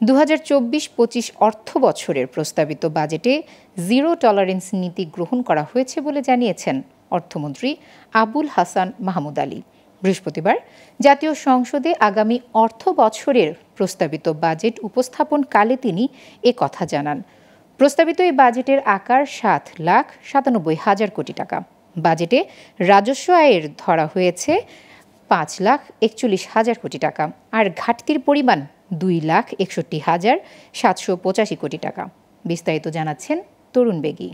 2024-25 অর্থ বছরের প্রস্তাবিত বাজেটে জিরো টলারেন্স নীতি গ্রহণ করা হয়েছে বলে জানিয়েছেন অর্থমন্ত্রী আবুল হাসান মাহমুদ আলী। বৃহস্পতিবার জাতীয় সংসদে আগামী অর্থ বছরের প্রস্তাবিত বাজেট উপস্থাপনকালে তিনি এ কথা জানান। প্রস্তাবিত এই বাজেটের আকার 7,97,000 কোটি টাকা। বাজেটে রাজস্ব আয়ের ধরা হয়েছে 5,41,000 কোটি টাকা, আর ঘাটতির পরিমাণ 2,61,785 কোটি টাকা। বিস্তারিত জানাচ্ছেন তরুণ বেগী।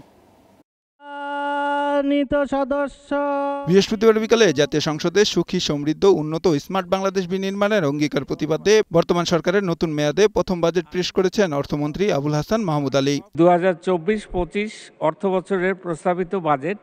বৃহস্পতিবার বিকালে জাতীয় সংসদে সুখী, সমৃদ্ধ, উন্নত ও স্মার্ট বাংলাদেশ বিনির্মাণের অঙ্গীকার প্রতিবাদে বর্তমান সরকারের নতুন মেয়াদে প্রথম বাজেট পেশ করেছেন অর্থমন্ত্রী আবুল হাসান মাহমুদ আলী। 2024-25 অর্থ বছরের প্রস্তাবিত বাজেট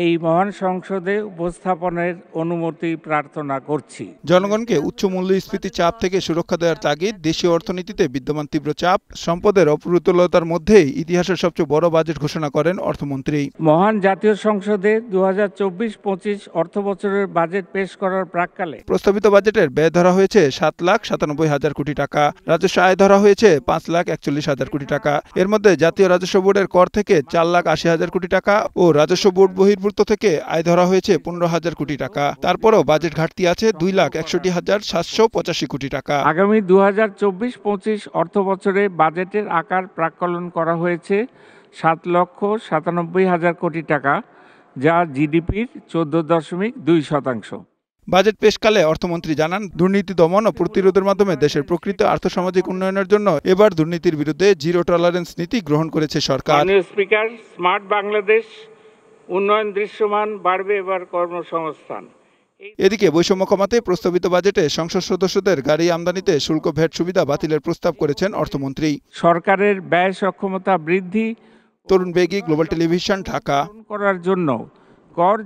এই মহান সংসদে উপস্থাপনের অনুমতি প্রার্থনা করছি। জনগণকে উচ্চ মূল্যস্ফীতি চাপ থেকে সুরক্ষা দেওয়ার তাগিদ, দেশীয় অর্থনীতিতে বিদ্যমান তীব্র চাপ, সম্পদের অপ্রতুলতার মধ্যেই ইতিহাসের সবচেয়ে বড় বাজেট ঘোষণা করেন অর্থমন্ত্রী। মহান জাতীয় সংসদে 2024-25 অর্থ বছরের বাজেট পেশ করার প্রাক্কালে প্রস্তাবিত বাজেটের ব্যয় ধরা হয়েছে 7,97,000 কোটি টাকা, রাজস্ব আয় ধরা হয়েছে 5,41,000 কোটি টাকা। এর মধ্যে জাতীয় রাজস্ব বোর্ডের কর থেকে 4,80,000 কোটি টাকা ও রাজস্ব বোর্ড থেকে আয় ধরা হয়েছে 15,000 কোটি টাকা। তারপরও বাজেট ঘাটতি আছে 2,61,785 কোটি টাকা। আগামী 2024-25 অর্থ বছরে বাজেটের আকার প্রাক্কলন করা হয়েছে 7,97,000 কোটি টাকা, যা জিডিপির 14.2%। বাজেট পেশকালে অর্থমন্ত্রী জানান, দুর্নীতি দমন ও প্রতিরোধের মাধ্যমে দেশের প্রকৃত আর্থসামাজিক উন্নয়নের জন্য এবার দুর্নীতির বিরুদ্ধে জিরো টলারেন্স নীতি গ্রহণ করেছে সরকার। মাননীয় স্পিকার, স্মার্ট বাংলাদেশ উন্নয়ন দৃশ্যমান বাড়বে এবার কর্মসংস্থান। এদিকে বৈষম্য কমাতে প্রস্তাবিত বাজেটে সংসদ সদস্যদের গাড়ি আমদানিতে শুল্ক ভ্যাট সুবিধা বাতিলের প্রস্তাব করেছেন অর্থমন্ত্রী। সরকারের ব্যয় সক্ষমতা বৃদ্ধি। তরুণ বেগী, গ্লোবাল টেলিভিশন, ঢাকা। করার জন্য কর